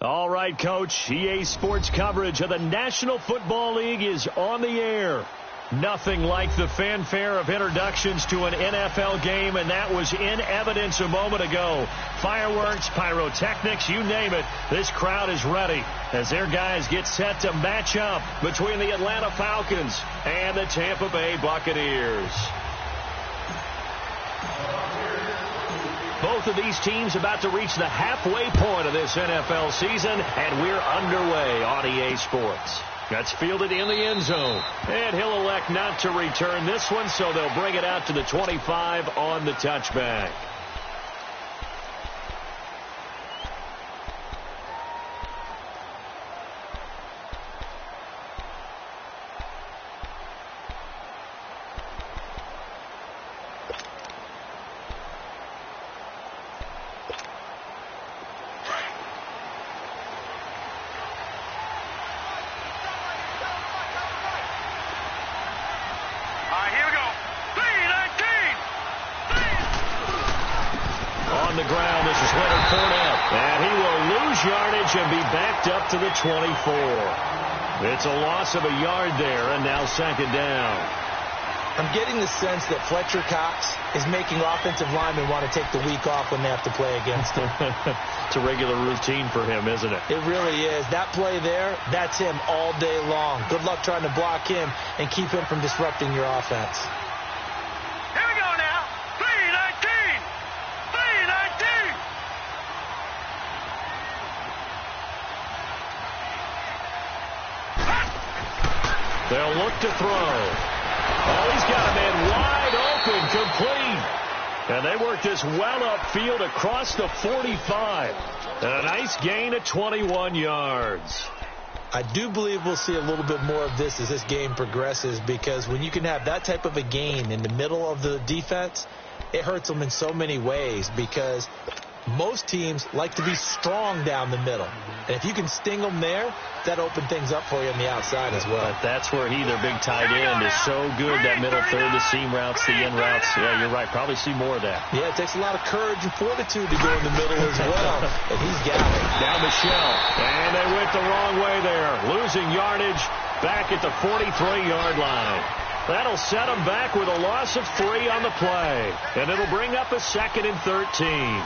All right, Coach. EA Sports coverage of the National Football League is on the air. Nothing like the fanfare of introductions to an NFL game, and that was in evidence a moment ago. Fireworks, pyrotechnics, you name it. This crowd is ready as their guys get set to match up between the Atlanta Falcons and the Tampa Bay Buccaneers. Both of these teams about to reach the halfway point of this NFL season, and we're underway on EA Sports. That's fielded in the end zone, and he'll elect not to return this one, so they'll bring it out to the 25 on the touchback. On the ground, this is Leonard Fournette, and he will lose yardage and be backed up to the 24. It's a loss of a yard there, and now second down. I'm getting the sense that Fletcher Cox is making offensive linemen want to take the week off when they have to play against him. It's a regular routine for him, isn't it? It really is. That play there, that's him all day long. Good luck trying to block him and keep him from disrupting your offense. They'll look to throw. Oh, he's got a man wide open, complete. And they work this well upfield across the 45. And a nice gain of 21 yards. I do believe we'll see a little bit more of this as this game progresses, because when you can have that type of a gain in the middle of the defense, it hurts them in so many ways, because most teams like to be strong down the middle. And if you can sting them there, that opens things up for you on the outside as well. But that's where their big tight end, is so good. That middle third, the seam routes, the in routes. Yeah, you're right. Probably see more of that. Yeah, it takes a lot of courage and fortitude to go in the middle as well. And he's got it. Down Michelle. And they went the wrong way there. Losing yardage back at the 43-yard line. That'll set them back with a loss of 3 on the play. And it'll bring up a 2nd and 13.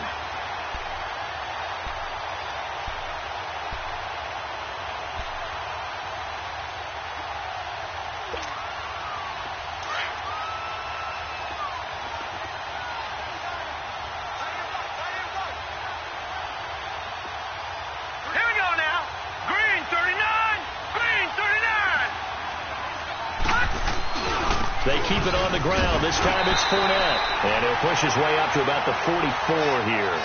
They keep it on the ground. This time it's Fournette. And he'll push his way up to about the 44 here.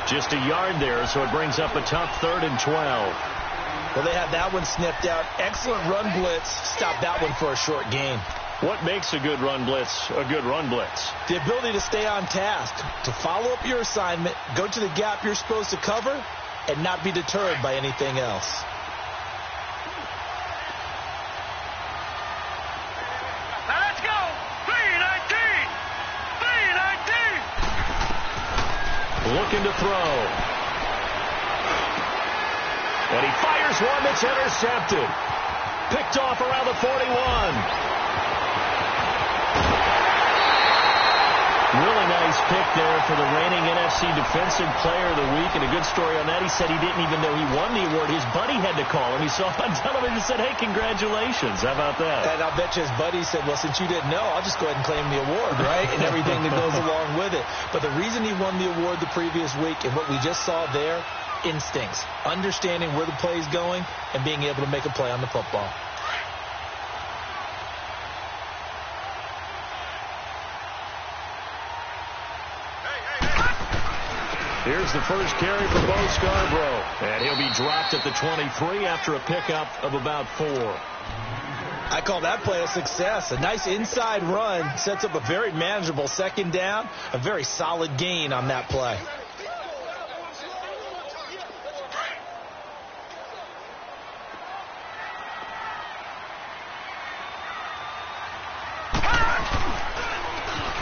Just a yard there, so it brings up a tough 3rd and 12. Well, they had that one snipped out. Excellent run blitz. Stop that one for a short gain. What makes a good run blitz a good run blitz? The ability to stay on task, to follow up your assignment, go to the gap you're supposed to cover, and not be deterred by anything else. Looking to throw. And he fires one that's intercepted. Picked off around the 41. Really nice pick there for the reigning NFC Defensive Player of the Week. And a good story on that, he said he didn't even know he won the award. His buddy had to call him. He saw him on television and said, hey, congratulations. How about that? And I'll bet you his buddy said, well, since you didn't know, I'll just go ahead and claim the award, right? And everything that goes along with it. But the reason he won the award the previous week, and what we just saw there, instincts. Understanding where the play is going and being able to make a play on the football. Here's the first carry for Bo Scarborough. And he'll be dropped at the 23 after a pickup of about 4. I call that play a success. A nice inside run sets up a very manageable 2nd down. A very solid gain on that play.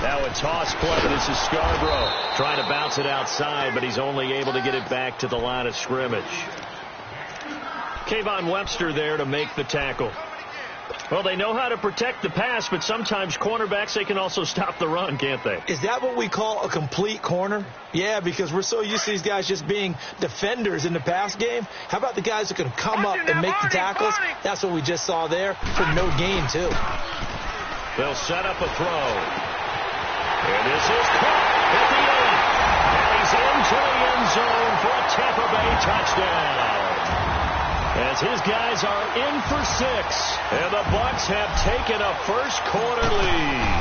Now a toss play. This is Scarborough trying to bounce it outside, but he's only able to get it back to the line of scrimmage. Kayvon Webster there to make the tackle. Well, they know how to protect the pass, but sometimes cornerbacks, they can also stop the run, can't they? Is that what we call a complete corner? Yeah, because we're so used to these guys just being defenders in the pass game. How about the guys who can come up and make the tackles? That's what we just saw there for no gain, too. They'll set up a throw. And this is caught at the 8. And he's into the end zone for a Tampa Bay touchdown. As his guys are in for 6, and the Bucs have taken a first-quarter lead.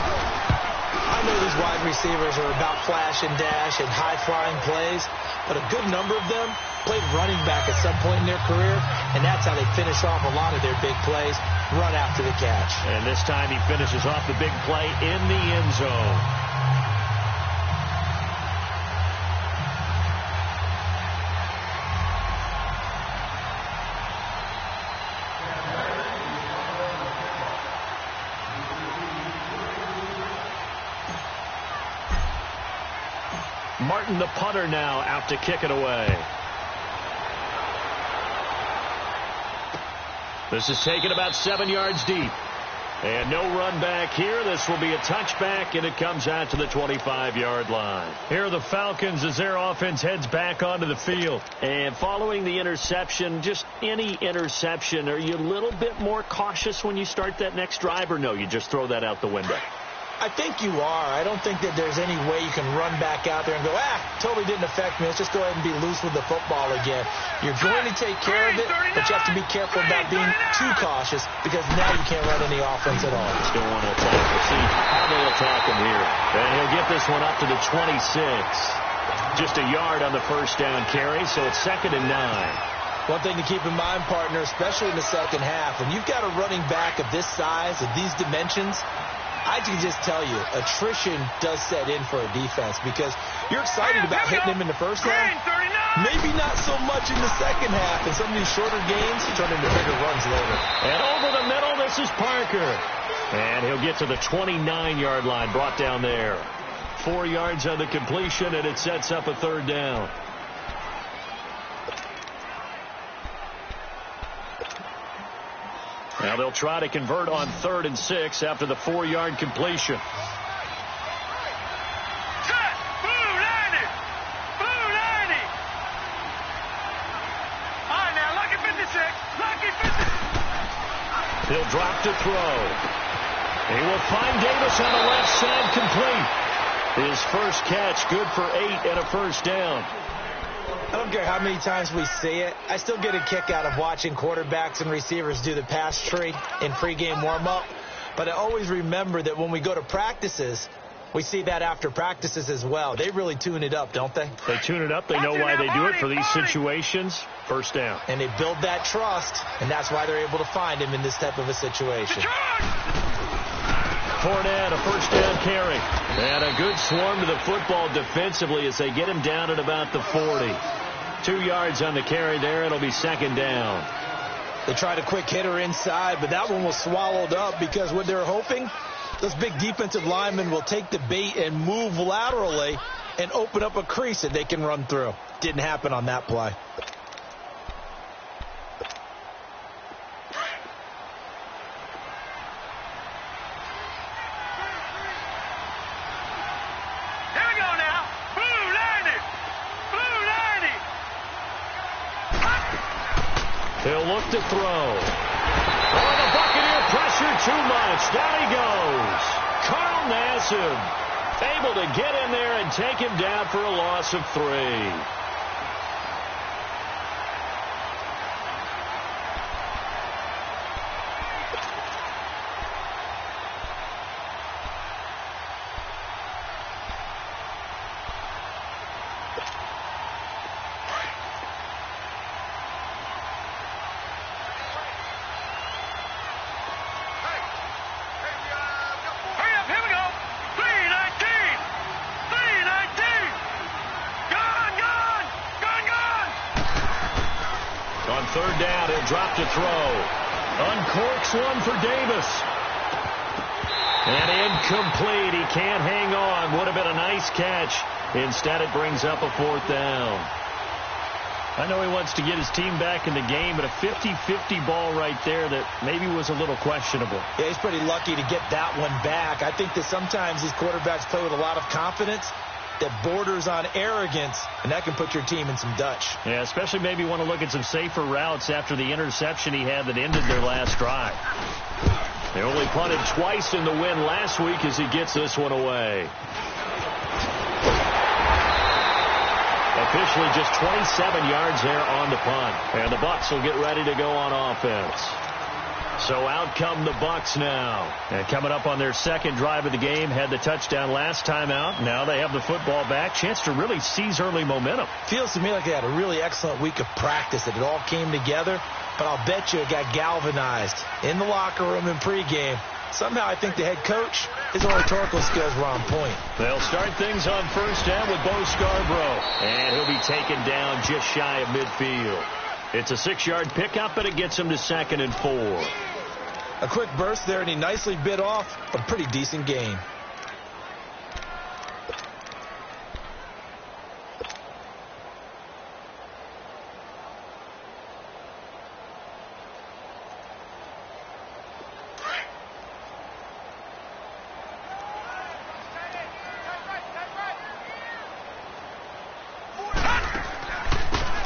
I know these wide receivers are about flash and dash and high-flying plays, but a good number of them played running back at some point in their career, and that's how they finish off a lot of their big plays, run after the catch. And this time he finishes off the big play in the end zone. Martin, the punter, now out to kick it away. This is taken about 7 yards deep. And no run back here. This will be a touchback, and it comes out to the 25-yard line. Here are the Falcons as their offense heads back onto the field. And following the interception, just any interception, are you a little bit more cautious when you start that next drive, or no, you just throw that out the window? I think you are. I don't think that there's any way you can run back out there and go, totally didn't affect me. Let's just go ahead and be loose with the football again. You're going to take care of it, but you have to be careful about being too cautious because now you can't run any offense at all. Still want to attack. We'll see how they attack him here. And he'll get this one up to the 26. Just a yard on the first down carry, so it's 2nd and 9. One thing to keep in mind, partner, especially in the second half, when you've got a running back of this size, of these dimensions, I can just tell you, attrition does set in for a defense because you're excited about hitting him in the first half. Maybe not so much in the second half. And some of these shorter games turn into bigger runs later. And over the middle, this is Parker. And he'll get to the 29-yard line, brought down there. 4 yards on the completion, and it sets up a 3rd down. Now they'll try to convert on 3rd and 6 after the 4-yard completion. He'll drop to throw. He will find Davis on the left side, complete. His first catch, good for 8 and a first down. I don't care how many times we see it. I still get a kick out of watching quarterbacks and receivers do the pass tree in pregame warm-up. But I always remember that when we go to practices, we see that after practices as well. They really tune it up, don't they? They tune it up. They know why they do it for these situations. First down. And they build that trust, and that's why they're able to find him in this type of a situation. Fournette, a first down carry. And a good swarm to the football defensively as they get him down at about the 40. 2 yards on the carry there. It'll be 2nd down. They tried a quick hitter inside, but that one was swallowed up because what they're hoping, those big defensive linemen will take the bait and move laterally and open up a crease that they can run through. Didn't happen on that play. He'll look to throw. Oh, the Buccaneer pressure too much. Down he goes. Carl Nassib able to get in there and take him down for a loss of 3. Third down, he'll drop to throw. Uncorks one for Davis. And incomplete. He can't hang on. Would have been a nice catch. Instead, it brings up a 4th down. I know he wants to get his team back in the game, but a 50-50 ball right there that maybe was a little questionable. Yeah, he's pretty lucky to get that one back. I think that sometimes these quarterbacks play with a lot of confidence that borders on arrogance, and that can put your team in some Dutch. Yeah, especially maybe want to look at some safer routes after the interception he had that ended their last drive. They only punted twice in the win last week as he gets this one away. Officially just 27 yards there on the punt. And the Bucs will get ready to go on offense. So out come the Bucs now. And coming up on their second drive of the game, had the touchdown last time out. Now they have the football back. Chance to really seize early momentum. Feels to me like they had a really excellent week of practice, that it all came together. But I'll bet you it got galvanized in the locker room in pregame. Somehow I think the head coach, his oratorical skills were on point. They'll start things on first down with Bo Scarborough. And he'll be taken down just shy of midfield. It's a 6-yard pickup, and it gets him to 2nd and 4. A quick burst there, and he nicely bit off a pretty decent gain.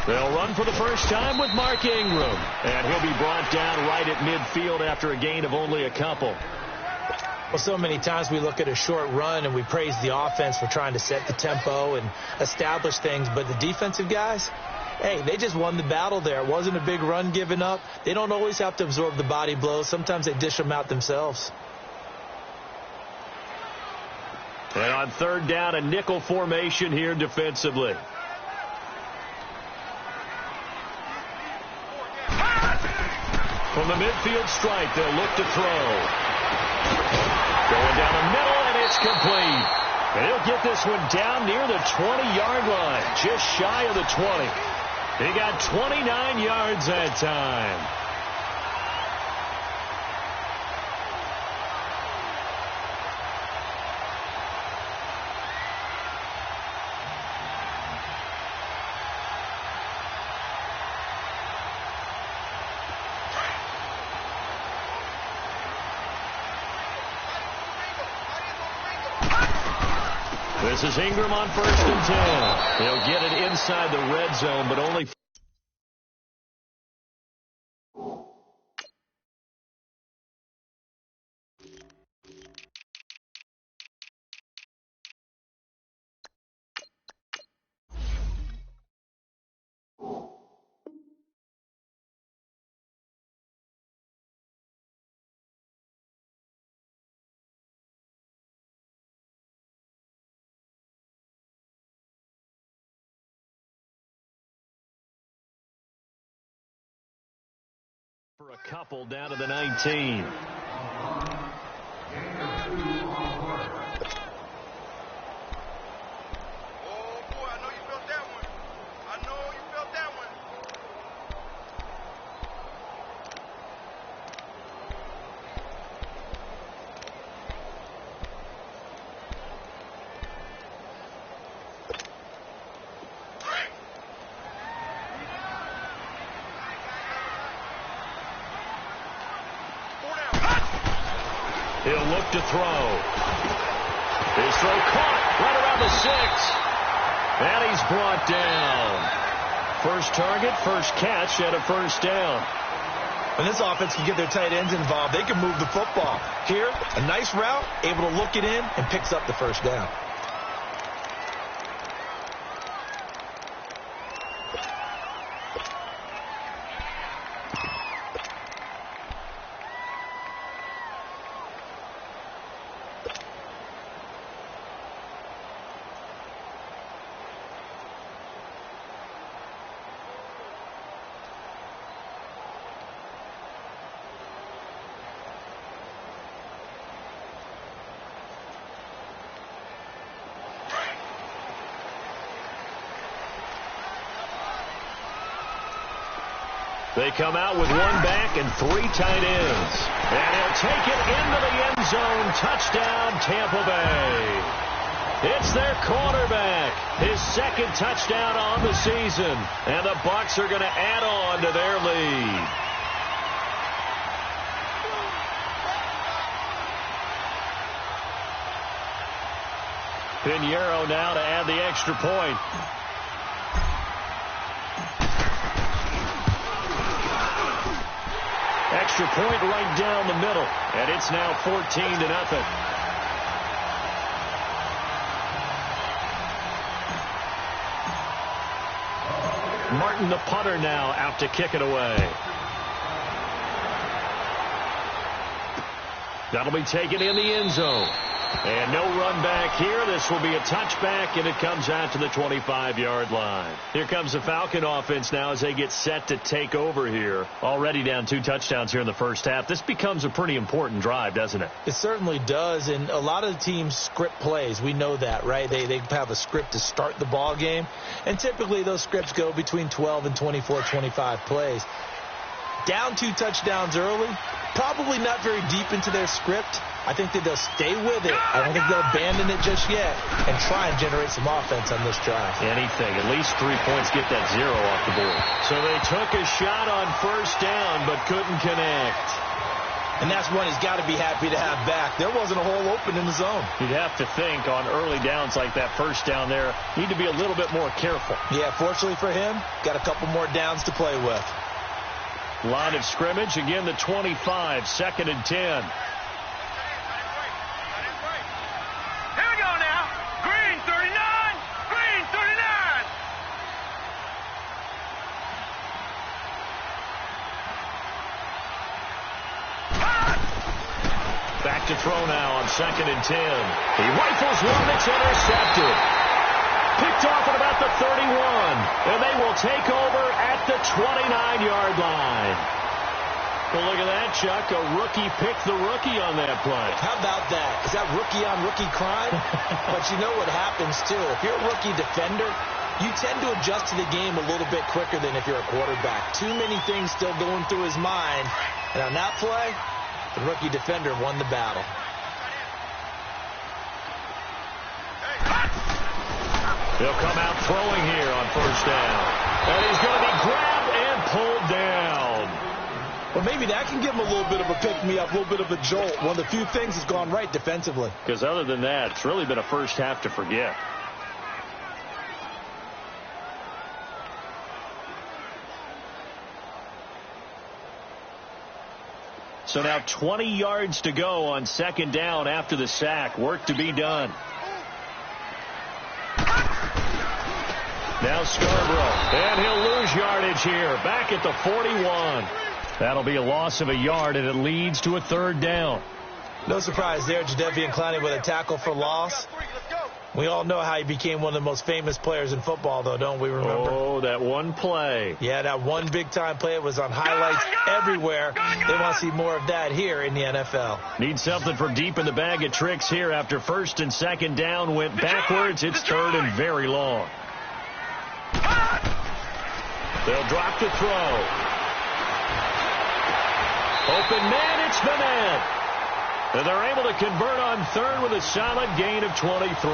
They'll run for the first time with Mark Ingram. And he'll be brought down right at midfield after a gain of only a couple. Well, so many times we look at a short run and we praise the offense for trying to set the tempo and establish things. But the defensive guys, hey, they just won the battle there. It wasn't a big run given up. They don't always have to absorb the body blows. Sometimes they dish them out themselves. And on third down, a nickel formation here defensively. From the midfield stripe, they'll look to throw. Going down the middle, and it's complete. And he'll get this one down near the 20-yard line, just shy of the 20. He got 29 yards that time. This is Ingram on 1st and 10. He'll get it inside the red zone, but only... for a couple down to the 19. He'll look to throw. His throw caught right around the 6. And he's brought down. First target, first catch, and a first down. When this offense can get their tight ends involved, they can move the football. Here, a nice route, able to look it in, and picks up the first down. They come out with one back and 3 tight ends. And he'll take it into the end zone. Touchdown, Tampa Bay. It's their quarterback. His second touchdown on the season. And the Bucs are going to add on to their lead. Pinheiro now to add the extra point. Extra point right down the middle. And it's now 14-0. Martin, the punter, now out to kick it away. That'll be taken in the end zone. And no run back here. This will be a touchback, and it comes out to the 25-yard line. Here comes the Falcon offense now as they get set to take over here. Already down 2 touchdowns here in the first half. This becomes a pretty important drive, doesn't it? It certainly does, and a lot of the teams script plays. We know that, right? They have a script to start the ball game, and typically those scripts go between 12 and 24, 25 plays. Down 2 touchdowns early, probably not very deep into their script. I think that they'll stay with it. I don't think they'll abandon it just yet and try and generate some offense on this drive. Anything. At least 3 points, get that 0 off the board. So they took a shot on first down but couldn't connect. And that's one he's got to be happy to have back. There wasn't a hole open in the zone. You'd have to think on early downs like that first down there, need to be a little bit more careful. Yeah, fortunately for him, got a couple more downs to play with. Line of scrimmage, again the 25, 2nd and 10. Back to throw now on 2nd and 10. He rifles one that's intercepted. Picked off at about the 31. And they will take over at the 29-yard line. Well, look at that, Chuck. A rookie picked the rookie on that play. How about that? Is that rookie-on-rookie crime? But you know what happens, too. If you're a rookie defender, you tend to adjust to the game a little bit quicker than if you're a quarterback. Too many things still going through his mind. And on that play, the rookie defender won the battle. He'll come out throwing here on first down. And he's going to be grabbed and pulled down. Well, maybe that can give him a little bit of a pick-me-up, a little bit of a jolt. One of the few things that's gone right defensively. Because other than that, it's really been a first half to forget. So now 20 yards to go on 2nd down after the sack. Work to be done. Now Scarborough. And he'll lose yardage here. Back at the 41. That'll be a loss of a yard, and it leads to a 3rd down. No surprise there. Jadeveon Clowney with a tackle for loss. We all know how he became one of the most famous players in football, though, don't we remember? Oh, that one play. Yeah, that one big-time play. It was on highlights everywhere. They want to see more of that here in the NFL. Need something from deep in the bag of tricks here after 1st and 2nd down went backwards. It's 3rd and very long. They'll drop the throw. Open man, it's the man. And they're able to convert on 3rd with a solid gain of 23.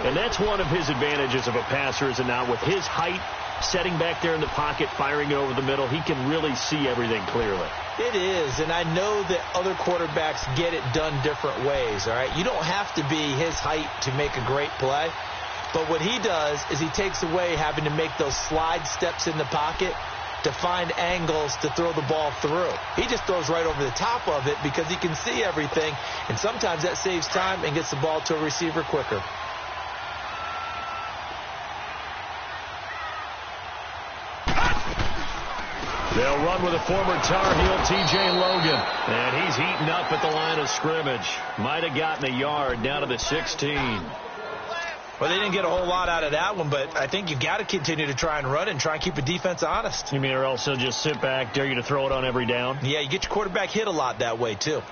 And that's one of his advantages of a passer, is it not? With his height, setting back there in the pocket, firing it over the middle, he can really see everything clearly. It is, and I know that other quarterbacks get it done different ways, all right? You don't have to be his height to make a great play. But what he does is he takes away having to make those slide steps in the pocket to find angles to throw the ball through. He just throws right over the top of it because he can see everything, and sometimes that saves time and gets the ball to a receiver quicker. They'll run with a former Tar Heel, T.J. Logan. And he's eaten up at the line of scrimmage. Might have gotten a yard down to the 16. Well, they didn't get a whole lot out of that one, but I think you've got to continue to try and run it and try and keep the defense honest. You mean, or else they'll just sit back, dare you to throw it on every down? Yeah, you get your quarterback hit a lot that way, too.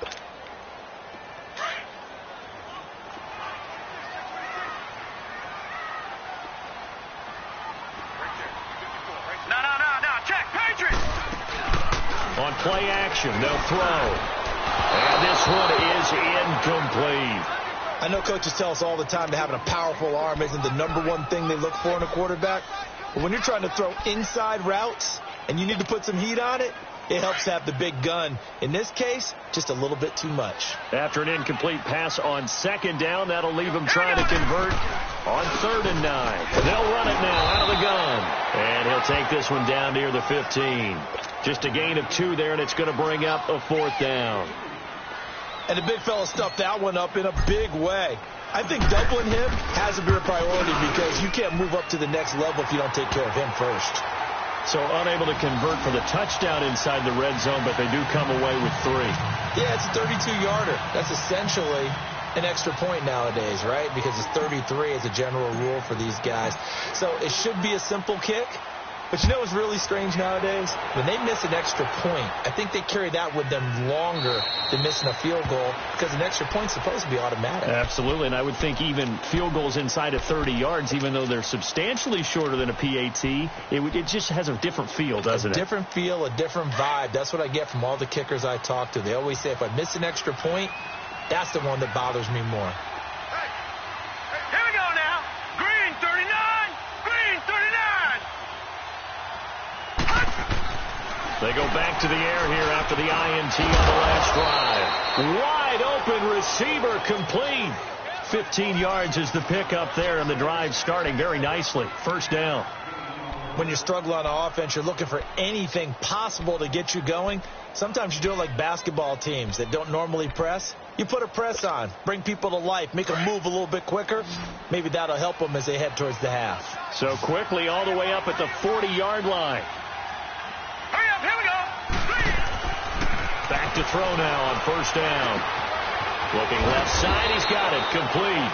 On play action, they'll throw. And this one is incomplete. I know coaches tell us all the time that having a powerful arm isn't the number one thing they look for in a quarterback. But when you're trying to throw inside routes and you need to put some heat on it, it helps have the big gun. In this case, just a little bit too much. After an incomplete pass on second down, that'll leave him trying to convert on 3rd and 9. They'll run it now out of the gun. And he'll take this one down near the 15. Just a gain of 2 there, and it's going to bring up a 4th down. And the big fella stuffed that one up in a big way. I think doubling him has to be a priority because you can't move up to the next level if you don't take care of him first. So unable to convert for the touchdown inside the red zone, but they do come away with 3. Yeah, it's a 32-yarder. That's essentially an extra point nowadays, right? Because it's 33 as a general rule for these guys. So it should be a simple kick. But you know what's really strange nowadays? When they miss an extra point, I think they carry that with them longer than missing a field goal because an extra point's supposed to be automatic. Absolutely, and I would think even field goals inside of 30 yards, even though they're substantially shorter than a PAT, it just has a different feel, doesn't it? A different feel, a different vibe. That's what I get from all the kickers I talk to. They always say if I miss an extra point, that's the one that bothers me more. Here we go now. Green 39. Green 39. They go back to the air here after the INT on the last drive. Wide open receiver complete. 15 yards is the pickup there, and the drive starting very nicely. 1st down. When you struggle on offense, you're looking for anything possible to get you going. Sometimes you do it like basketball teams that don't normally press. You put a press on, bring people to life, make them move a little bit quicker. Maybe that'll help them as they head towards the half. So quickly all the way up at the 40-yard line. Hurry up, here we go. Back to throw now on 1st down. Looking left side, he's got it, complete.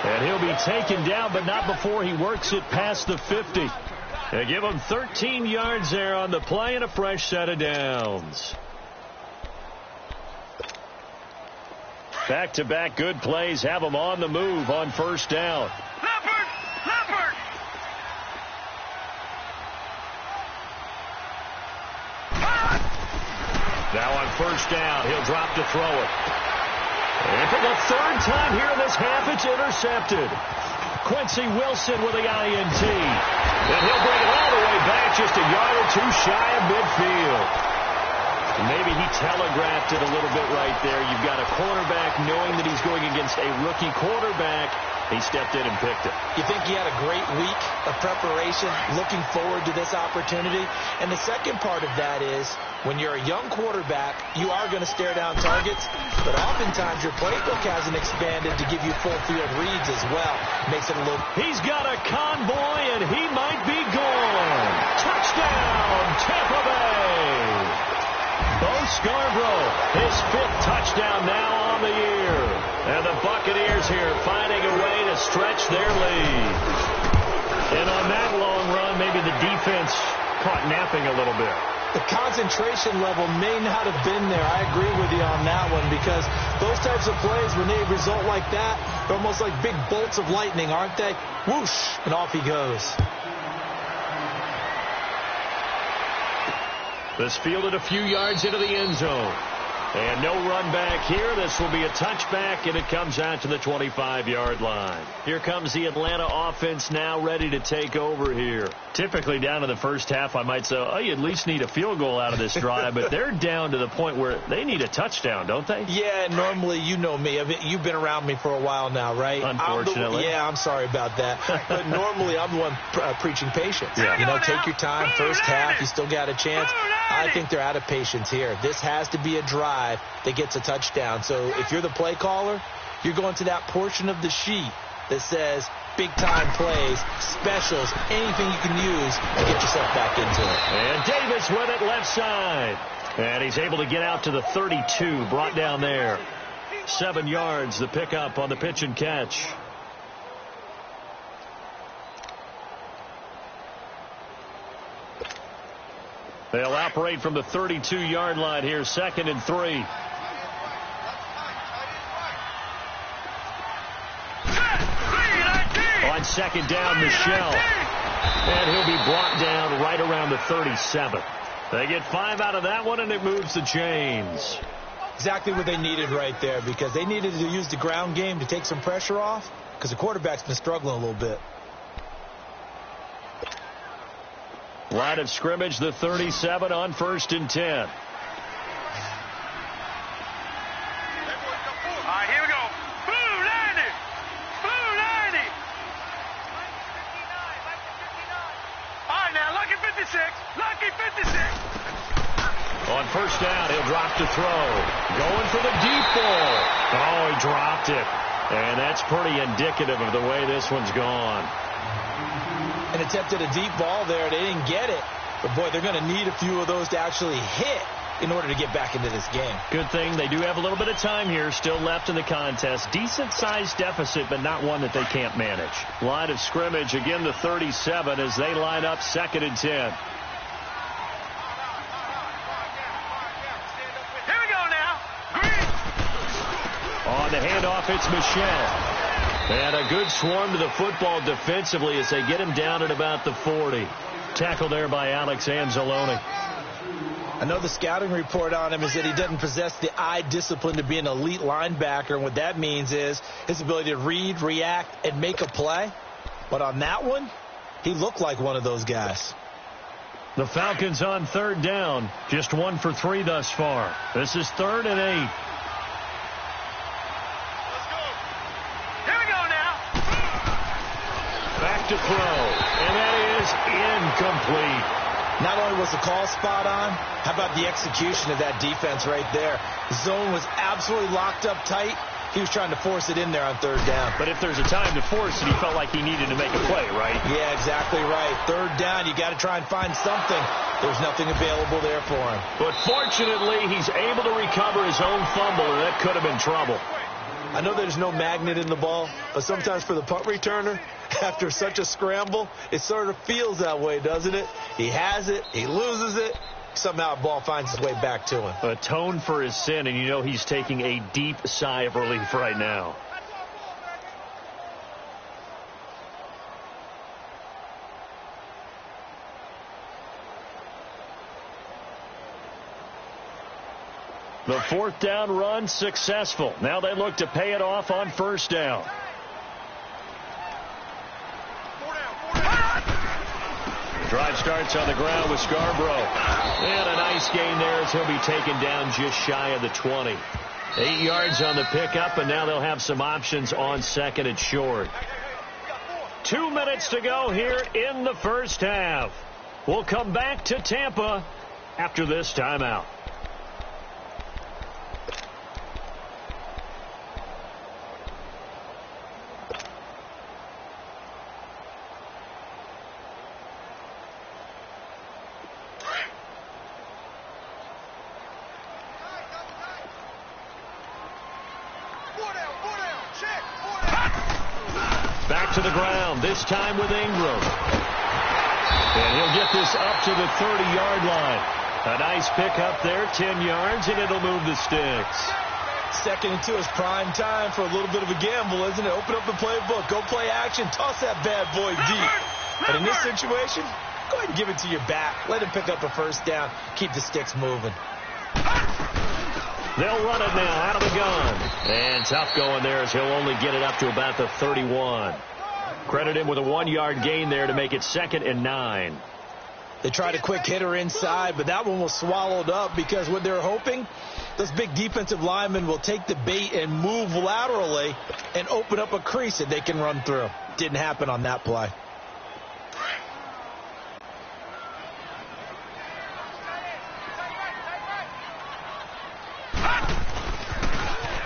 And he'll be taken down, but not before he works it past the 50. They give him 13 yards there on the play and a fresh set of downs. Back-to-back good plays have him on the move on 1st down. Leopard! Leopard! Now on 1st down, he'll drop to throw it. And for the 3rd time here in this half, it's intercepted. Quincy Wilson with the INT. And he'll bring it all the way back, just a yard or 2 shy of midfield. Maybe he telegraphed it a little bit right there. You've got a quarterback knowing that he's going against a rookie quarterback. He stepped in and picked it. You think he had a great week of preparation, looking forward to this opportunity? And the second part of that is, when you're a young quarterback, you are going to stare down targets, but oftentimes your playbook hasn't expanded to give you full field reads as well. Makes it a little... He's got a convoy, and he might be gone. Touchdown, Tampa Bay! Bo Scarborough, his 5th touchdown now on the year. And the Buccaneers here finding a way to stretch their lead. And on that long run, maybe the defense caught napping a little bit. The concentration level may not have been there. I agree with you on that one because those types of plays, when they result like that, they're almost like big bolts of lightning, aren't they? Whoosh, and off he goes. This fielded a few yards into the end zone. And no run back here. This will be a touchback, and it comes out to the 25-yard line. Here comes the Atlanta offense now ready to take over here. Typically down in the first half, I might say, oh, you at least need a field goal out of this drive, but they're down to the point where they need a touchdown, don't they? Yeah, normally, you know me. You've been around me for a while now, right? Unfortunately. I'm sorry about that. But normally, I'm the one preaching patience. Yeah. You know, take your time. First half, you still got a chance. I think they're out of patience here. This has to be a drive that gets a touchdown. So if you're the play caller, you're going to that portion of the sheet that says big-time plays, specials, anything you can use to get yourself back into it. And Davis with it left side. And he's able to get out to the 32, brought down there. 7 yards, the pickup on the pitch and catch. They'll operate from the 32-yard line here, 2nd and 3. On 2nd down, Michelle. And he'll be brought down right around the 37. They get 5 out of that one, and it moves the chains. Exactly what they needed right there, because they needed to use the ground game to take some pressure off, because the quarterback's been struggling a little bit. Line of scrimmage, the 37 on 1st and 10. All right, here we go. Blue 90. Blue 90. All right, now, Lucky 56. Lucky 56. On 1st down, he'll drop to throw. Going for the deep ball. Oh, he dropped it. And that's pretty indicative of the way this one's gone. And attempted a deep ball there. They didn't get it. But, boy, they're going to need a few of those to actually hit in order to get back into this game. Good thing they do have a little bit of time here still left in the contest. Decent-sized deficit, but not one that they can't manage. Line of scrimmage, again, the 37 as they line up 2nd and 10. On the handoff, it's Michelle. And a good swarm to the football defensively as they get him down at about the 40. Tackled there by Alex Anzalone. I know the scouting report on him is that he doesn't possess the eye discipline to be an elite linebacker. And what that means is his ability to read, react, and make a play. But on that one, he looked like one of those guys. The Falcons on 3rd down. Just 1 for 3 thus far. This is 3rd and 8. To throw, and that is incomplete. Not only was the call spot on, how about the execution of that defense right there? The zone was absolutely locked up tight. He was trying to force it in there on 3rd down. But if there's a time to force it, he felt like he needed to make a play, right? Yeah, exactly right. 3rd down, you got to try and find something. There's nothing available there for him. But fortunately, he's able to recover his own fumble, and that could have been trouble. I know there's no magnet in the ball, but sometimes for the punt returner, after such a scramble, it sort of feels that way, doesn't it? He has it, he loses it, somehow the ball finds its way back to him. Atone for his sin, and you know he's taking a deep sigh of relief right now. The 4th down run successful. Now they look to pay it off on 1st down. Drive starts on the ground with Scarborough. And a nice gain there as he'll be taken down just shy of the 20. 8 yards on the pickup, and now they'll have some options on 2nd and short. 2 minutes to go here in the 1st half. We'll come back to Tampa after this timeout. Back to the ground, this time with Ingram. And he'll get this up to the 30-yard line. A nice pickup there, 10 yards, and it'll move the sticks. 2nd and 2 is prime time for a little bit of a gamble, isn't it? Open up the playbook, go play action, toss that bad boy deep. But in this situation, go ahead and give it to your back. Let him pick up a 1st down, keep the sticks moving. They'll run it now out of the gun. And tough going there as he'll only get it up to about the 31. Credit him with a 1-yard gain there to make it 2nd and 9. They tried a quick hitter inside, but that one was swallowed up because what they're hoping, those big defensive linemen will take the bait and move laterally and open up a crease that they can run through. Didn't happen on that play.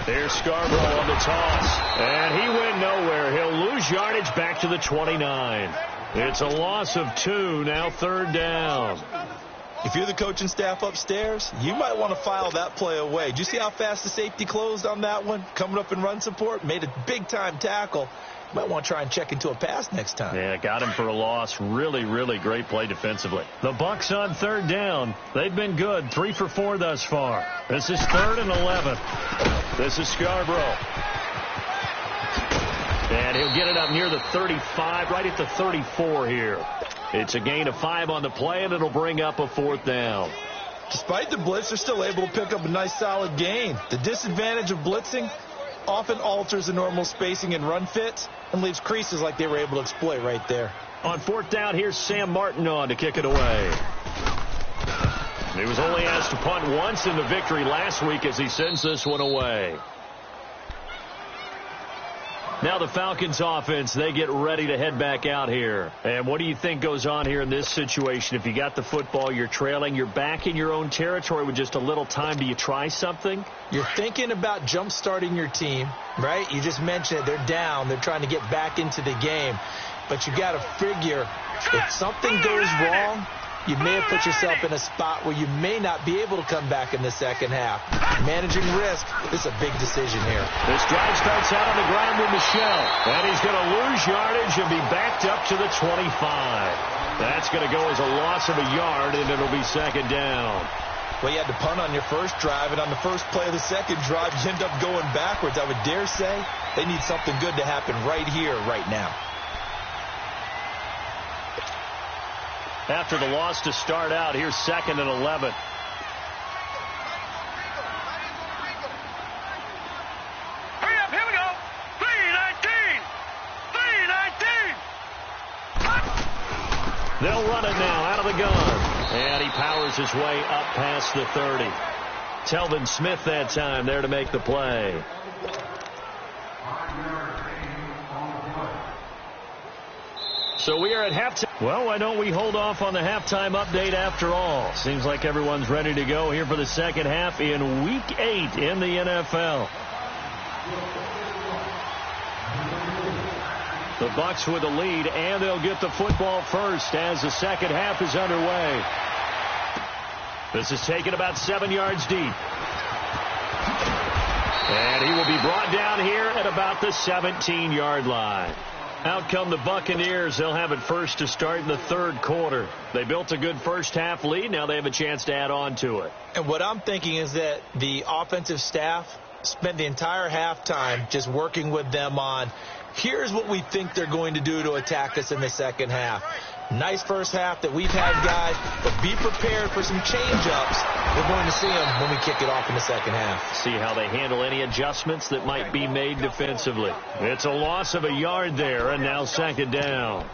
There's Scarborough on the toss. And he went nowhere. He'll lose yardage back to the 29. It's a loss of 2, now 3rd down. If you're the coaching staff upstairs, you might want to file that play away. Did you see how fast the safety closed on that one? Coming up in run support, made a big-time tackle. You might want to try and check into a pass next time. Yeah, got him for a loss. Really, really great play defensively. The Bucs on 3rd down. They've been good. 3 for 4 thus far. This is 3rd and 11. This is Scarborough. And he'll get it up near the 35, right at the 34 here. It's a gain of 5 on the play, and it'll bring up a 4th down. Despite the blitz, they're still able to pick up a nice solid gain. The disadvantage of blitzing often alters the normal spacing and run fits and leaves creases like they were able to exploit right there. On fourth down, here's Sam Martin on to kick it away. He was only asked to punt once in the victory last week as he sends this one away. Now the Falcons offense, they get ready to head back out here. And what do you think goes on here in this situation? If you got the football, you're trailing, you're back in your own territory with just a little time. Do you try something? You're thinking about jump-starting your team, right? You just mentioned it. They're down. They're trying to get back into the game. But you got to figure if something goes wrong, you may have put yourself in a spot where you may not be able to come back in the second half. Managing risk, this is a big decision here. This drive starts out on the ground with Michel. And he's going to lose yardage and be backed up to the 25. That's going to go as a loss of a yard, and it'll be second down. Well, you had to punt on your first drive, and on the first play of the second drive, you end up going backwards. I would dare say they need something good to happen right here, right now. After the loss to start out, here's 2nd and 11. Hurry up, here we go. 3-19. 3-19. They'll run it now out of the gun. And he powers his way up past the 30. Telvin Smith that time there to make the play. So we are at halftime. Well, why don't we hold off on the halftime update after all? Seems like everyone's ready to go here for the second half in Week 8 in the NFL. The Bucs with the lead, and they'll get the football first as the second half is underway. This is taken about 7 yards deep. And he will be brought down here at about the 17-yard line. Out come the Buccaneers. They'll have it first to start in the third quarter. They built a good first half lead. Now they have a chance to add on to it. And what I'm thinking is that the offensive staff spent the entire halftime just working with them on, here's what we think they're going to do to attack us in the second half. Nice first half that we've had, guys, but be prepared for some change-ups. We're going to see them when we kick it off in the second half. See how they handle any adjustments that might be made defensively. It's a loss of a yard there, and now second down.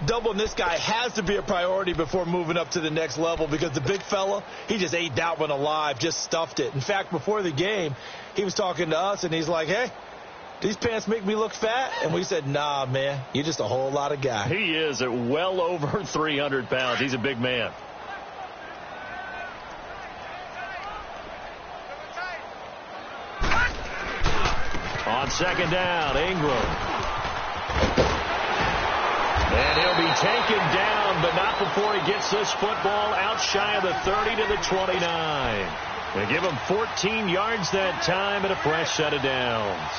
Doubling this guy has to be a priority before moving up to the next level because the big fella, he just ate that one alive, just stuffed it. In fact, before the game, he was talking to us, and he's like, hey, these pants make me look fat? And we said, nah, man, you're just a whole lot of guy. He is at well over 300 pounds. He's a big man. On second down, Ingram. And he'll be taken down, but not before he gets this football out shy of the 30 to the 29. They give him 14 yards that time and a fresh set of downs.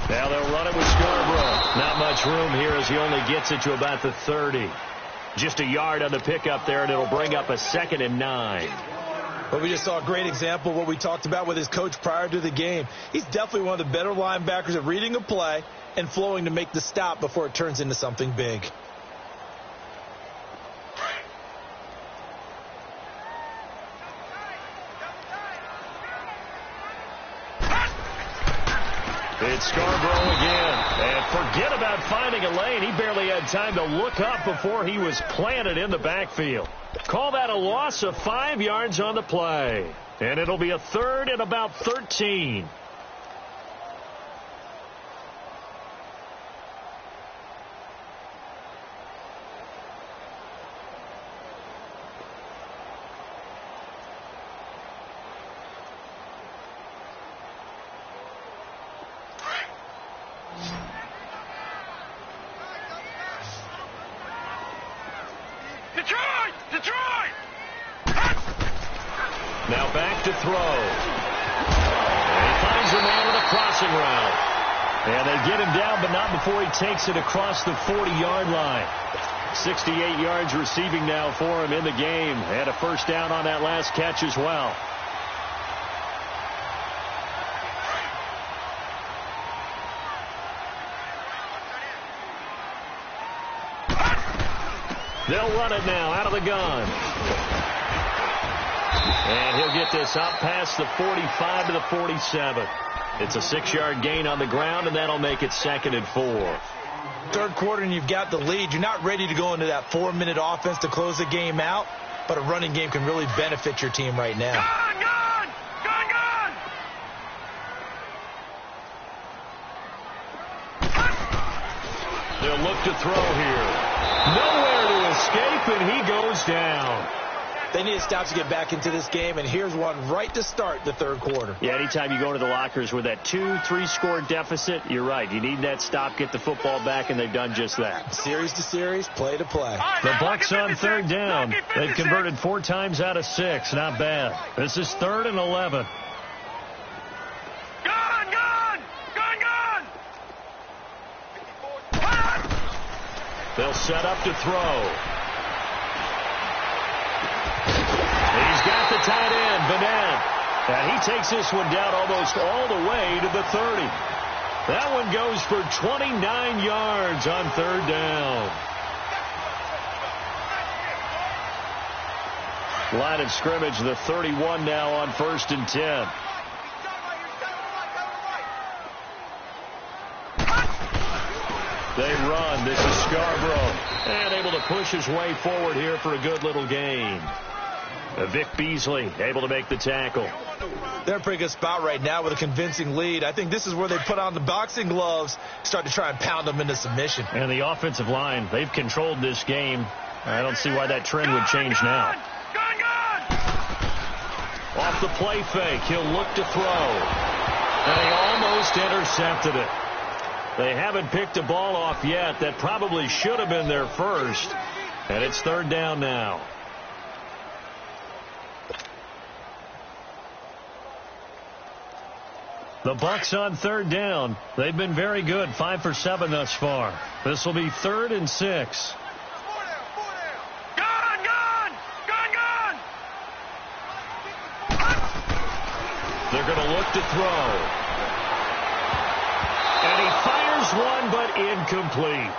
Now they'll run it with Scarborough. Not much room here as he only gets it to about the 30. Just a yard on the pickup there, and it'll bring up a 2nd and 9. Well, we just saw a great example of what we talked about with his coach prior to the game. He's definitely one of the better linebackers at reading a play and flowing to make the stop before it turns into something big. It's Scarborough again. And forget about finding a lane. He barely had time to look up before he was planted in the backfield. Call that a loss of 5 yards on the play. And it'll be a 3rd and about 13. Detroit! Now back to throw. And he finds a man with a crossing route. And they get him down, but not before he takes it across the 40-yard line. 68 yards receiving now for him in the game. Had a first down on that last catch as well. They'll run it now out of the gun. And he'll get this up past the 45 to the 47. It's a 6-yard gain on the ground, and that'll make it 2nd and 4. Third quarter, and you've got the lead. You're not ready to go into that 4-minute offense to close the game out, but a running game can really benefit your team right now. Gun! They'll look to throw here. Nowhere to escape, and he goes down. They need to stop to get back into this game, and here's one right to start the third quarter. Yeah, anytime you go to the lockers with that 2-3 score deficit, you're right. You need that stop, get the football back, and they've done just that. Series to series, play to play. The Bucs on third down. They've converted 4 times out of 6. Not bad. This is 3rd and 11. They'll set up to throw. He's got the tight end, Vanette. And he takes this one down almost all the way to the 30. That one goes for 29 yards on third down. Line of scrimmage, the 31 now on 1st and 10. They run. This is Scarborough. And able to push his way forward here for a good little gain. Vic Beasley able to make the tackle. They're in a pretty good spot right now with a convincing lead. I think this is where they put on the boxing gloves, start to try and pound them into submission. And the offensive line, they've controlled this game. I don't see why that trend would change now. Off the play fake, he'll look to throw. And he almost intercepted it. They haven't picked a ball off yet. That probably should have been their first. And it's third down now. The Bucs on third down. They've been very good, 5 for 7 thus far. This will be 3rd and 6. They're going to look to throw. And he fires one, but incomplete.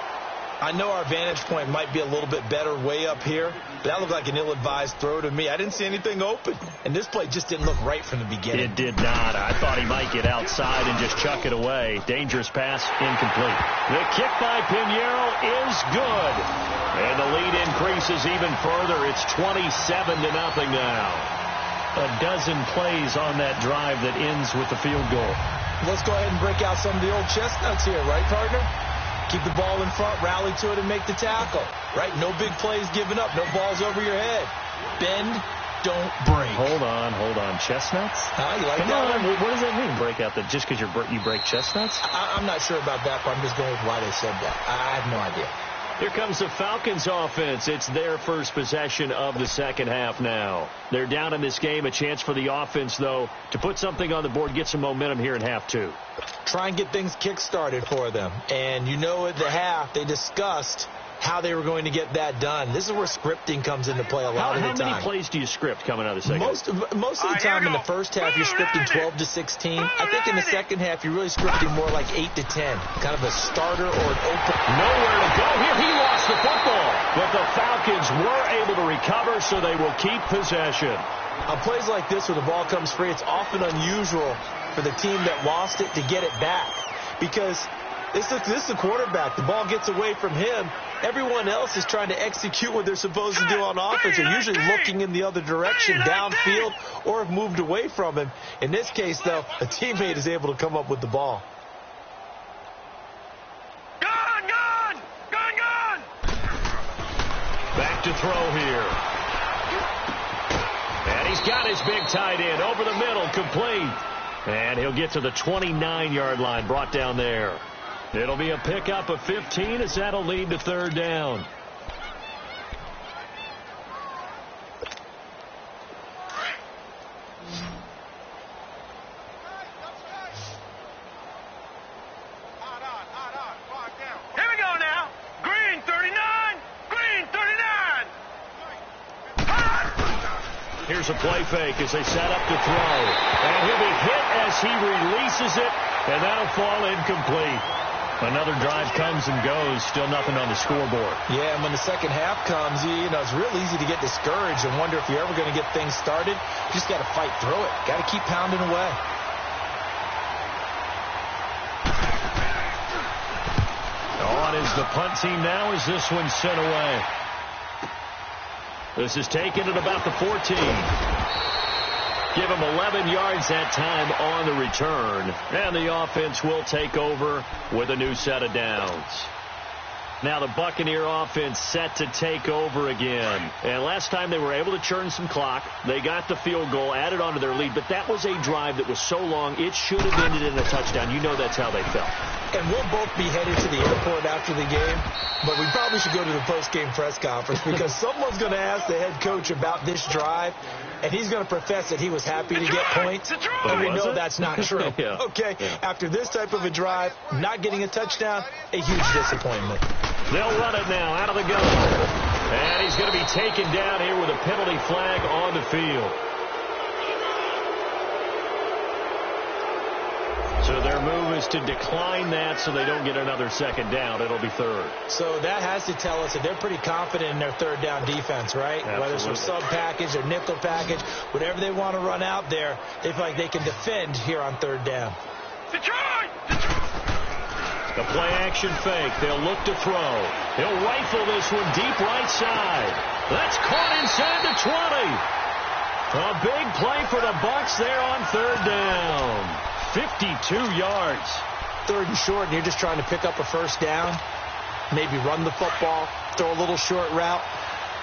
I know our vantage point might be a little bit better way up here, but that looked like an ill-advised throw to me. I didn't see anything open, and this play just didn't look right from the beginning. It did not. I thought he might get outside and just chuck it away. Dangerous pass, incomplete. The kick by Pinheiro is good. And the lead increases even further. It's 27-0 now. A dozen plays on that drive that ends with the field goal. Let's go ahead and break out some of the old chestnuts here, right, partner? Keep the ball in front, rally to it, and make the tackle. Right? No big plays given up. No balls over your head. Bend, don't break. Hold on. Chestnuts? You like that one? What does that mean, break out? Just because you break chestnuts? I'm not sure about that, but I'm just going with why they said that. I have no idea. Here comes the Falcons offense. It's their first possession of the second half now. They're down in this game. A chance for the offense, though, to put something on the board, get some momentum here in half 2. Try and get things kick-started for them. And you know at the half, they discussed how they were going to get that done. This is where scripting comes into play a lot of the time. How many plays do you script coming out of the second? Most of the time in the first half, you're scripting 12 to 16. I think in the second half, you're really scripting more like 8 to 10. Kind of a starter or an open. Nowhere to go here. He lost the football. But the Falcons were able to recover, so they will keep possession. On plays like this where the ball comes free, it's often unusual for the team that lost it to get it back. Because this is the quarterback. The ball gets away from him. Everyone else is trying to execute what they're supposed to do on offense. They're usually looking in the other direction, downfield, or have moved away from him. In this case, though, a teammate is able to come up with the ball. Gun! Back to throw here. And he's got his big tight end over the middle, complete. And he'll get to the 29-yard line, brought down there. It'll be a pickup of 15 as that'll lead to third down. Here we go now. Green 39. Green Here's a play fake as they set up to throw. And he'll be hit as he releases it, and that'll fall incomplete. Another drive comes and goes, still nothing on the scoreboard. Yeah, and when the second half comes, it's real easy to get discouraged and wonder if you're ever going to get things started. You just got to fight through it. Got to keep pounding away. On is the punt team now as this one's sent away. This is taken at about the 14. Give him 11 yards that time on the return. And the offense will take over with a new set of downs. Now the Buccaneer offense set to take over again. And last time they were able to churn some clock. They got the field goal, added on to their lead. But that was a drive that was so long, it should have ended in a touchdown. You know that's how they felt. And we'll both be headed to the airport after the game. But we probably should go to the post-game press conference because someone's going to ask the head coach about this drive. And he's going to profess that he was happy to get points. And we know that's not true. Yeah. Okay, after this type of a drive, not getting a touchdown, a huge disappointment. They'll run it now out of the gun. And he's going to be taken down here with a penalty flag on the field. So their move is to decline that so they don't get another second down. It'll be third. So that has to tell us that they're pretty confident in their third down defense, right? Absolutely. Whether it's a sub package or nickel package, whatever they want to run out there, they feel like they can defend here on third down. The play action fake. They'll look to throw. He'll rifle this one deep right side. That's caught inside the 20. A big play for the Bucs there on third down. 52 yards. Third and short, and you're just trying to pick up a first down. Maybe run the football, throw a little short route.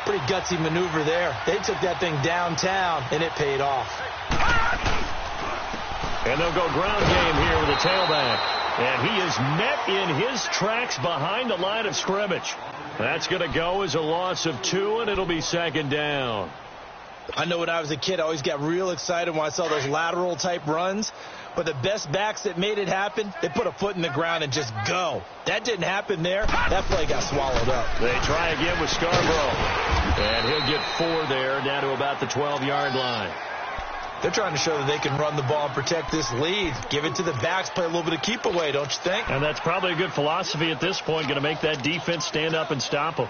Pretty gutsy maneuver there. They took that thing downtown, and it paid off. And they'll go ground game here with a tailback. And he is met in his tracks behind the line of scrimmage. That's going to go as a loss of 2, and it'll be second down. I know when I was a kid, I always got real excited when I saw those lateral-type runs. But the best backs that made it happen, they put a foot in the ground and just go. That didn't happen there. That play got swallowed up. They try again with Scarborough. And he'll get 4 there, down to about the 12-yard line. They're trying to show that they can run the ball and protect this lead. Give it to the backs, play a little bit of keep away, don't you think? And that's probably a good philosophy at this point, going to make that defense stand up and stop them.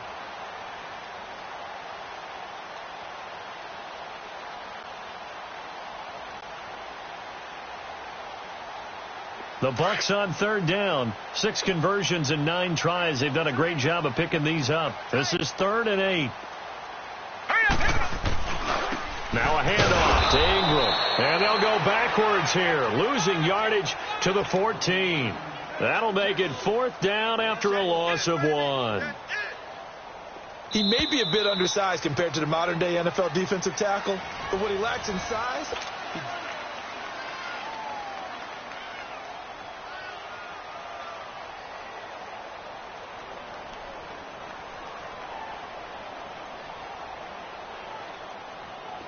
The Bucs on third down. 6 conversions and 9 tries. They've done a great job of picking these up. This is 3rd and 8. Now a handoff to Ingram. And they'll go backwards here, losing yardage to the 14. That'll make it 4th down after a loss of 1. He may be a bit undersized compared to the modern-day NFL defensive tackle, but what he lacks in size...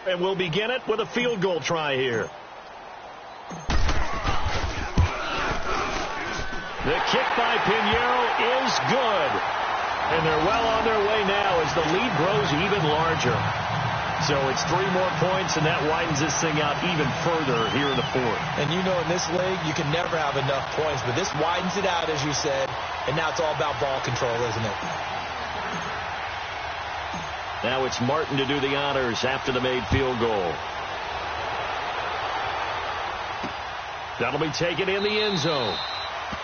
And we'll begin it with a field goal try here. The kick by Pinheiro is good. And they're well on their way now as the lead grows even larger. So it's 3 more points, and that widens this thing out even further here in the 4th. And you know in this league, you can never have enough points. But this widens it out, as you said. And now it's all about ball control, isn't it? Now it's Martin to do the honors after the made field goal. That'll be taken in the end zone.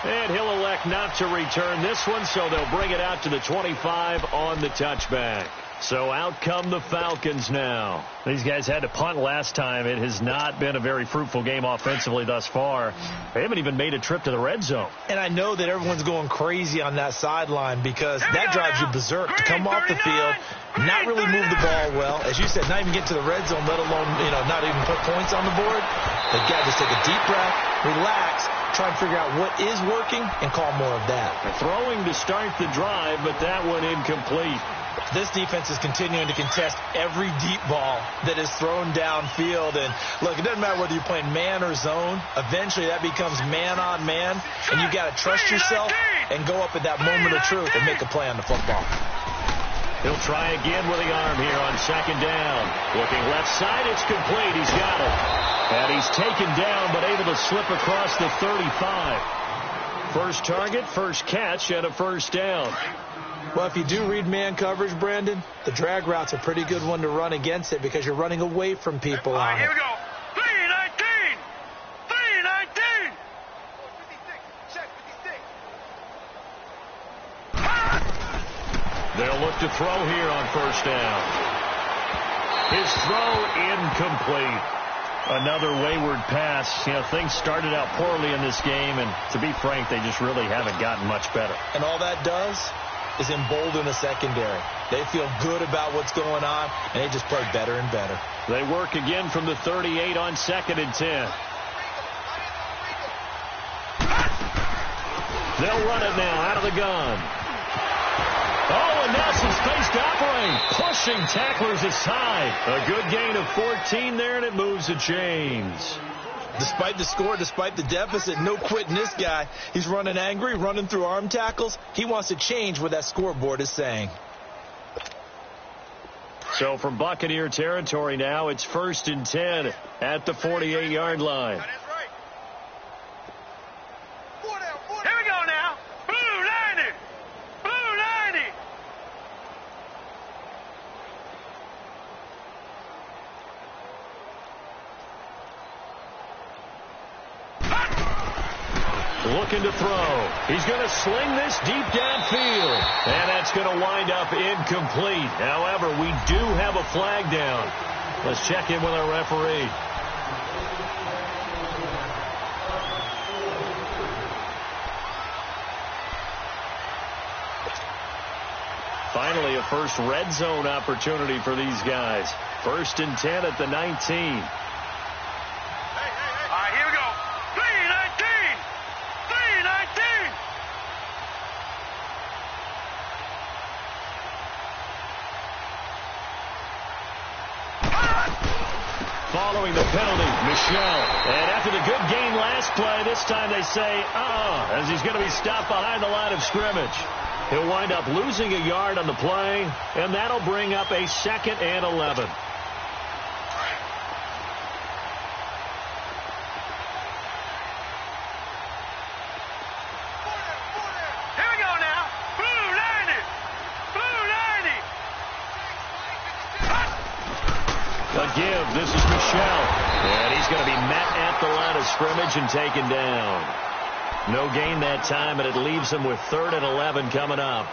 And he'll elect not to return this one, so they'll bring it out to the 25 on the touchback. So out come the Falcons now. These guys had to punt last time. It has not been a very fruitful game offensively thus far. They haven't even made a trip to the red zone. And I know that everyone's going crazy on that sideline because that drives you berserk to come off the field, not really move the ball well. As you said, not even get to the red zone, let alone, not even put points on the board. They've got to just take a deep breath, relax, try and figure out what is working, and call more of that. Throwing to start the drive, but that one incomplete. This defense is continuing to contest every deep ball that is thrown downfield. And, look, it doesn't matter whether you're playing man or zone. Eventually, that becomes man on man, and you've got to trust yourself and go up at that moment of truth and make a play on the football. He'll try again with the arm here on second down. Looking left side, it's complete. He's got it. And he's taken down, but able to slip across the 35. First target, first catch, and a first down. Well, if you do read man coverage, Brandon, the drag route's a pretty good one to run against it because you're running away from people All right, on here we it. go. 319. 319. They'll look to throw here on first down. His throw incomplete. Another wayward pass. You know, things started out poorly in this game, and to be frank, they just really haven't gotten much better. And all that does is embolden the secondary. They feel good about what's going on, and they just play better and better. They work again from the 38 on 2nd and 10. They'll run it now out of the gun. Oh, and Nelson's faced operating, pushing tacklers aside. A good gain of 14 there, and it moves the chains. Despite the score, despite the deficit, no quitting this guy. He's running angry, running through arm tackles. He wants to change what that scoreboard is saying. So from Buccaneer territory now, it's 1st and 10 at the 48-yard line. Here we go now. Blue 90. Blue 90. Looking to throw. He's going to sling this deep downfield. And that's going to wind up incomplete. However, we do have a flag down. Let's check in with our referee. Finally, a first red zone opportunity for these guys. 1st and 10 at the 19. All right, here we go. 319. 319. Following the penalty, Michel. And after the good game last play, this time they say, as he's going to be stopped behind the line of scrimmage. He'll wind up losing a yard on the play, and that'll bring up a 2nd and 11. Here we go now. Blue 90. Blue 90. A give. This is Michel. And he's going to be met at the line of scrimmage and taken down. No gain that time, and it leaves him with 3rd and 11 coming up.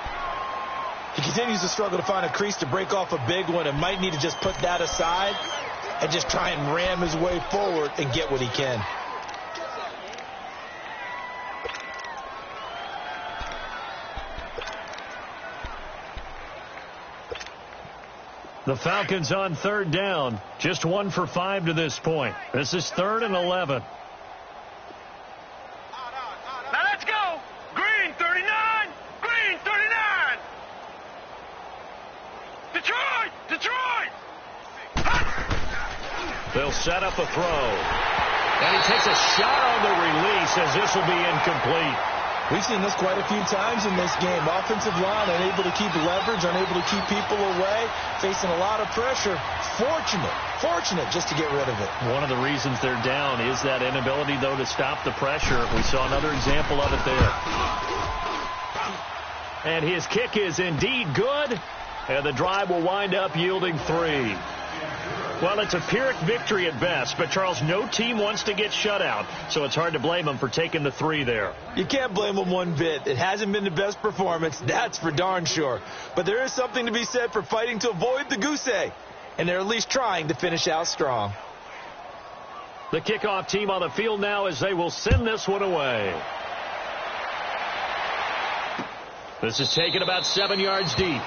He continues to struggle to find a crease to break off a big one and might need to just put that aside and just try and ram his way forward and get what he can. The Falcons on 3rd down. Just 1 for 5 to this point. This is 3rd and 11. Now let's go. Green 39. Green 39. Detroit. Detroit. They'll set up a throw. And he takes a shot on the release as this will be incomplete. We've seen this quite a few times in this game. Offensive line unable to keep leverage, unable to keep people away, facing a lot of pressure. Fortunate just to get rid of it. One of the reasons they're down is that inability, though, to stop the pressure. We saw another example of it there. And his kick is indeed good, and the drive will wind up yielding 3. Well, it's a Pyrrhic victory at best, but, Charles, no team wants to get shut out, so it's hard to blame them for taking the 3 there. You can't blame them one bit. It hasn't been the best performance, that's for darn sure. But there is something to be said for fighting to avoid the goose egg, and they're at least trying to finish out strong. The kickoff team on the field now as they will send this one away. This is taken about 7 yards deep.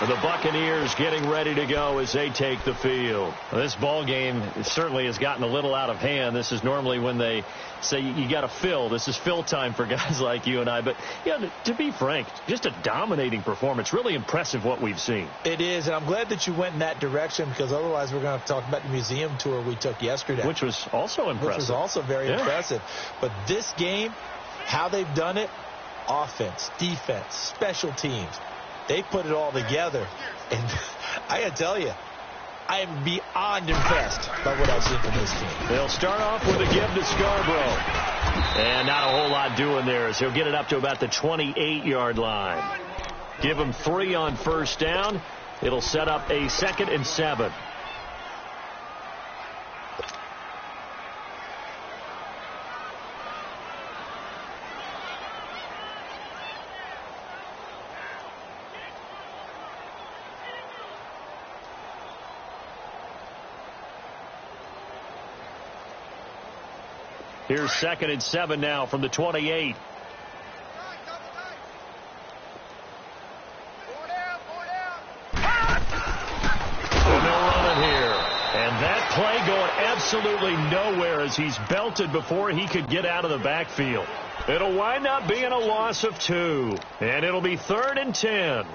The Buccaneers getting ready to go as they take the field. This ball game certainly has gotten a little out of hand. This is normally when they say you got to fill. This is fill time for guys like you and I. But, yeah, to be frank, just a dominating performance. Really impressive what we've seen. It is, and I'm glad that you went in that direction because otherwise we're going to talk about the museum tour we took yesterday. Which was also impressive. Which was also very impressive. But this game, how they've done it, offense, defense, special teams. They put it all together. And I got to tell you, I am beyond impressed by what I've seen from this team. They'll start off with a give to Scarborough. And not a whole lot doing there as he'll get it up to about the 28-yard line. Give him 3 on first down. It'll set up a 2nd and 7. Here's 2nd and 7 now from the 28. And they'll run it here. And that play going absolutely nowhere as he's belted before he could get out of the backfield. It'll wind up being a loss of 2. And it'll be 3rd and 10.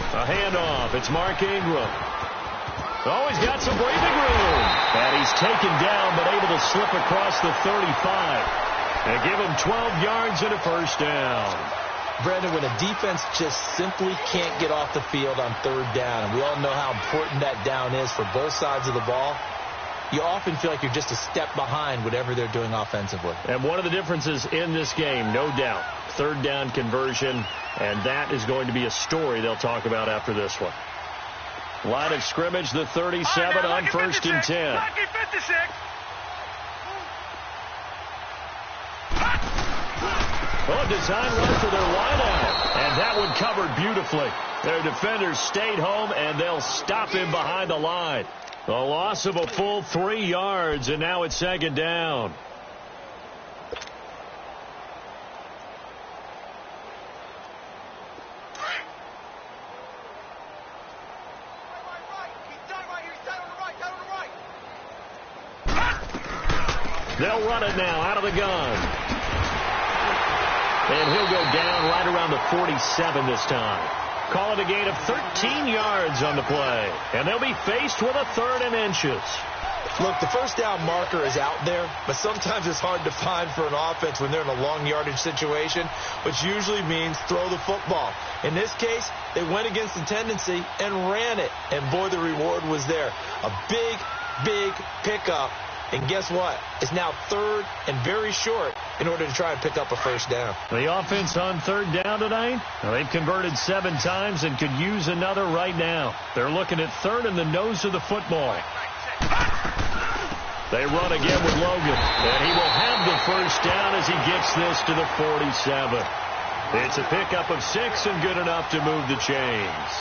A handoff. It's Mark Ingram. Oh, he's got some breathing room. And he's taken down, but able to slip across the 35. And give him 12 yards and a first down. Brandon, when a defense just simply can't get off the field on 3rd down, and we all know how important that down is for both sides of the ball, you often feel like you're just a step behind whatever they're doing offensively. And one of the differences in this game, no doubt, 3rd down conversion, and that is going to be a story they'll talk about after this one. Line of scrimmage, the 37 on 1st and 10. Oh, design run for their wideout, and that one covered beautifully. Their defenders stayed home, and they'll stop him behind the line. A loss of a full 3 yards, and now it's 2nd down. They'll run it now out of the gun. And he'll go down right around the 47 this time. Call it a gain of 13 yards on the play. And they'll be faced with a 3rd and inches. Look, the first down marker is out there, but sometimes it's hard to find for an offense when they're in a long yardage situation, which usually means throw the football. In this case, they went against the tendency and ran it. And boy, the reward was there. A big, big pickup. And guess what? It's now 3rd and very short in order to try and pick up a first down. The offense on 3rd down tonight, well, they've converted 7 times and could use another right now. They're looking at 3rd and the nose of the football. They run again with Logan, and he will have the first down as he gets this to the 47. It's a pickup of 6 and good enough to move the chains.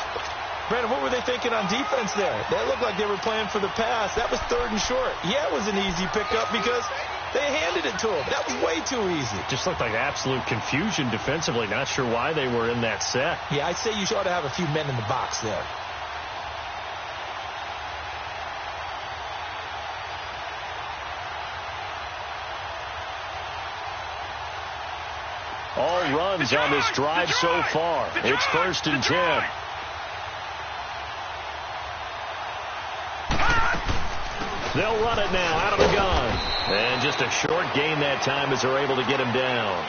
Brandon, what were they thinking on defense there? That looked like they were playing for the pass. That was 3rd and short. Yeah, it was an easy pickup because they handed it to him. That was way too easy. Just looked like absolute confusion defensively. Not sure why they were in that set. Yeah, I'd say you ought to have a few men in the box there. All runs on this drive so far. It's 1st and 10. They'll run it now out of the gun. And just a short gain that time as they're able to get him down.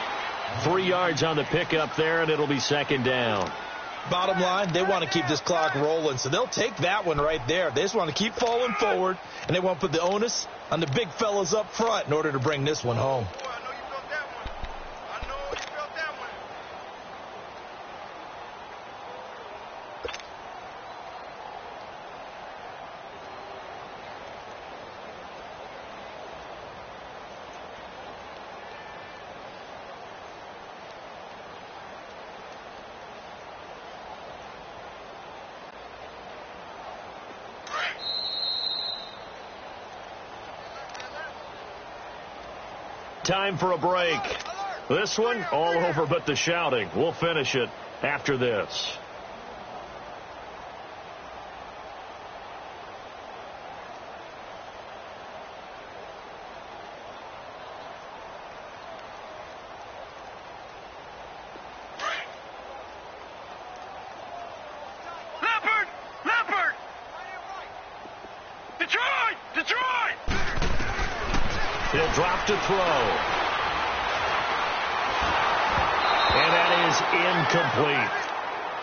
3 yards on the pickup there, and it'll be 2nd down. Bottom line, they want to keep this clock rolling, so they'll take that one right there. They just want to keep falling forward, and they want to put the onus on the big fellas up front in order to bring this one home. Time for a break. This one, all over but the shouting. We'll finish it after this. He'll drop to throw. And that is incomplete.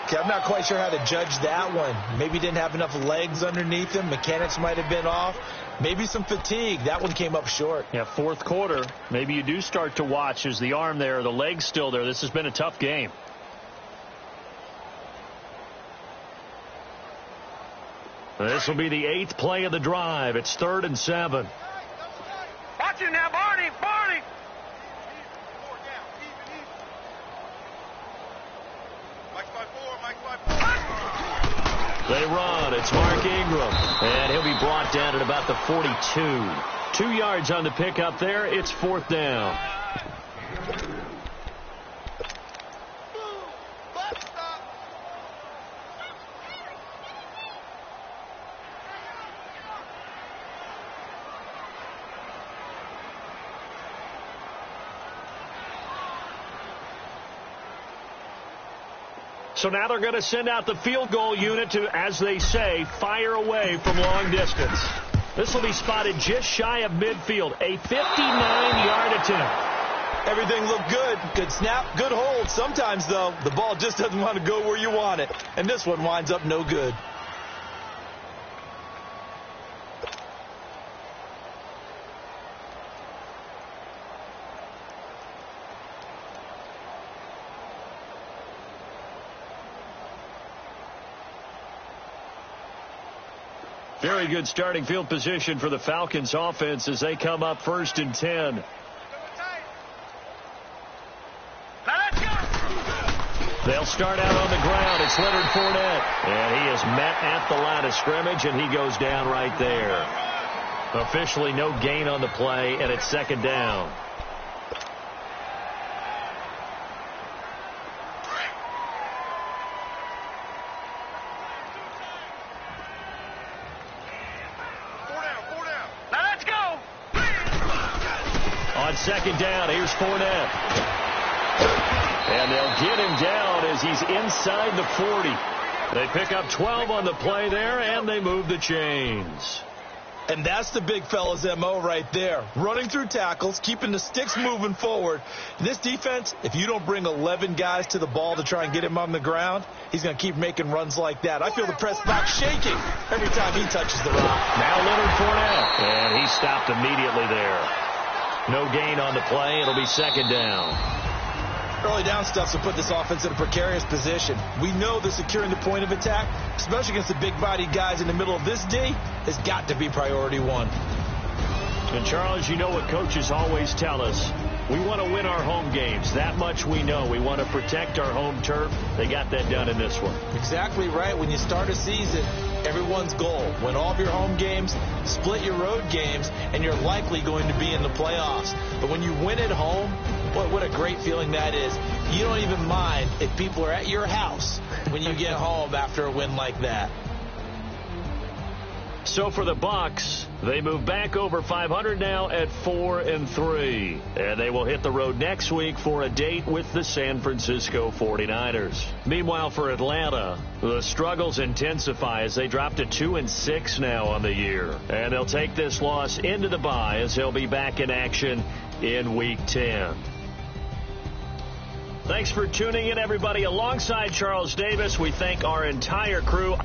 Okay, I'm not quite sure how to judge that one. Maybe didn't have enough legs underneath him. Mechanics might have been off. Maybe some fatigue. That one came up short. Yeah, fourth quarter. Maybe you do start to watch. Is the arm there, the leg's still there? This has been a tough game. This will be the 8th play of the drive. It's 3rd and 7. Watch it now, Barney! Barney! They run. It's Mark Ingram. And he'll be brought down at about the 42. 2 yards on the pickup there. It's 4th down. So now they're going to send out the field goal unit to, as they say, fire away from long distance. This will be spotted just shy of midfield. A 59-yard attempt. Everything looked good. Good snap, good hold. Sometimes, though, the ball just doesn't want to go where you want it. And this one winds up no good. Very good starting field position for the Falcons offense as they come up 1st and 10. They'll start out on the ground. It's Leonard Fournette. And he is met at the line of scrimmage, and he goes down right there. Officially no gain on the play, and it's 2nd down. On 2nd down, here's Fournette. And they'll get him down as he's inside the 40. They pick up 12 on the play there, and they move the chains. And that's the big fella's M.O. right there. Running through tackles, keeping the sticks moving forward. This defense, if you don't bring 11 guys to the ball to try and get him on the ground, he's going to keep making runs like that. I feel the press box shaking every time he touches the rock. Now Leonard Fournette. And he stopped immediately there. No gain on the play. It'll be 2nd down. Early down stuff will put this offense in a precarious position. We know that securing the point of attack, especially against the big-bodied guys in the middle of this D, has got to be priority 1. And, Charles, you know what coaches always tell us. We want to win our home games. That much we know. We want to protect our home turf. They got that done in this one. Exactly right. When you start a season, everyone's goal: win all of your home games, split your road games, and you're likely going to be in the playoffs. But when you win at home, what a great feeling that is. You don't even mind if people are at your house when you get home after a win like that. So for the Bucs, they move back over 500 now at 4-3. And they will hit the road next week for a date with the San Francisco 49ers. Meanwhile, for Atlanta, the struggles intensify as they drop to 2-6 now on the year. And they'll take this loss into the bye as they'll be back in action in Week 10. Thanks for tuning in, everybody. Alongside Charles Davis, we thank our entire crew.